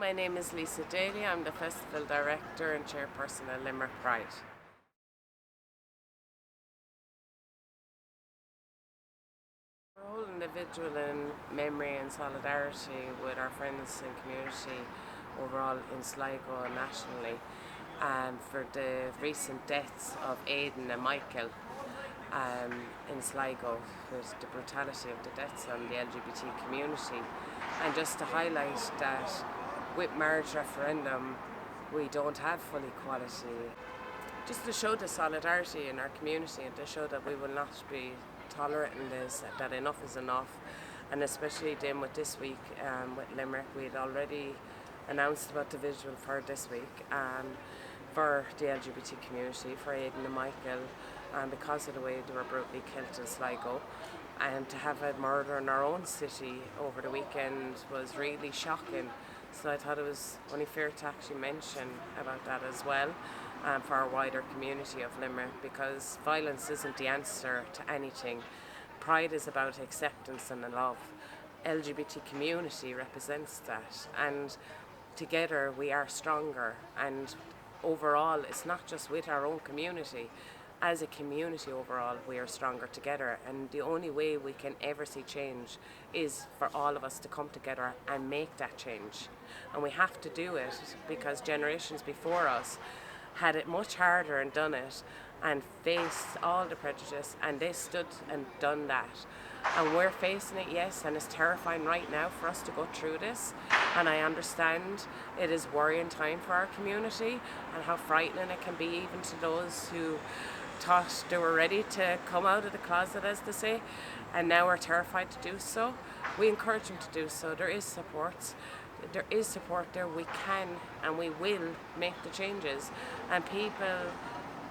My name is Daly. I'm the Festival Director and Chairperson at Limerick Pride. We're holding the vigil in memory and solidarity with our friends and community overall in Sligo and nationally for the recent deaths of Aidan and Michael in Sligo, with the brutality of the deaths on the LGBT community, and just to highlight that with marriage referendum we don't have full equality, just to show the solidarity in our community and to show that we will not be tolerating this, that enough is enough. And especially then with this week with Limerick, we had already announced about the vigil for this week for the LGBT community, for Aidan and Michael, because of the way they were brutally killed in Sligo. And to have a murder in our own city over the weekend was really shocking. So I thought it was only fair to actually mention about that as well for our wider community of Limerick, because violence isn't the answer to anything. Pride is about acceptance and love. LGBT community represents that, and together we are stronger. And overall, it's not just with our own community. As a community overall, we are stronger together, and the only way we can ever see change is for all of us to come together and make that change. And we have to do it because generations before us had it much harder and done it and faced all the prejudice, and they stood and done that. And we're facing it, yes, and it's terrifying right now for us to go through this. And I understand it is worrying time for our community and how frightening it can be even to those who thought they were ready to come out of the closet, as they say, and now are terrified to do so. We encourage them to do so. There is support. There is support there. We can and we will make the changes. And people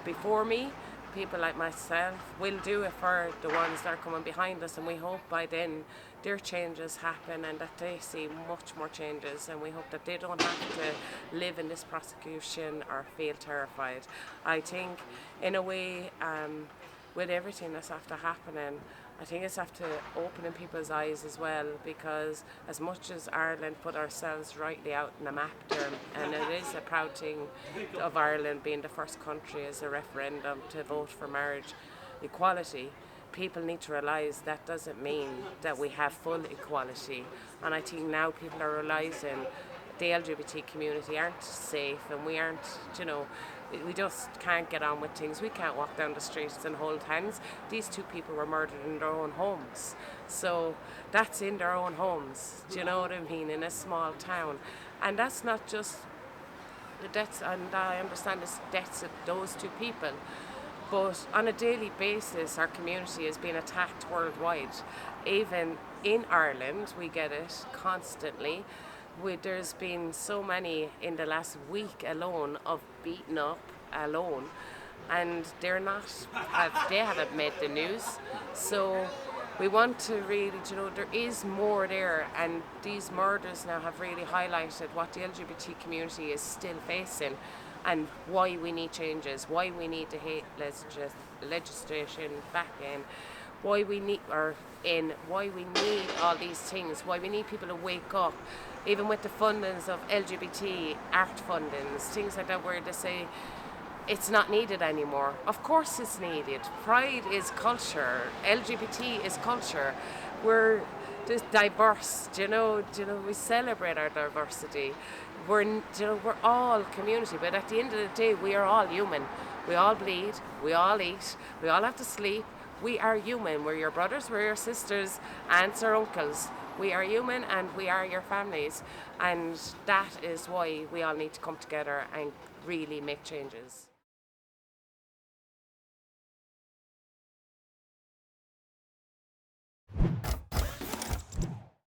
before me, people like myself, will do it for the ones that are coming behind us, and we hope by then their changes happen and that they see much more changes, and we hope that they don't have to live in this prosecution or feel terrified. I think in a way with everything that's after happening, I think it's after opening people's eyes as well, because as much as Ireland put ourselves rightly out in the map there, and it is a proud thing of Ireland being the first country as a referendum to vote for marriage equality, people need to realise that doesn't mean that we have full equality. And I think now people are realising the LGBT community aren't safe, and we aren't, we just can't get on with things. We can't walk down the streets and hold hands. These two people were murdered in their own homes. So that's in their own homes, do you know what I mean, in a small town. And that's not just the deaths, and I understand it's deaths of those two people, but on a daily basis our community is being attacked worldwide. Even in Ireland we get it constantly. There's been so many in the last week alone of beaten up alone, and they haven't made the news. So we want to really, there is more there, and these murders now have really highlighted what the LGBT community is still facing and why we need changes, why we need the hate legislation back in, why we need all these things, why we need people to wake up, even with the fundings of LGBT art fundings, things like that, where they say it's not needed anymore. Of course it's needed. Pride is culture, LGBT is culture. We're just diverse, we celebrate our diversity. We're all community, but at the end of the day we are all human. We all bleed, we all eat, we all have to sleep. We are human. We're your brothers, we're your sisters, aunts or uncles. We are human and we are your families. And that is why we all need to come together and really make changes.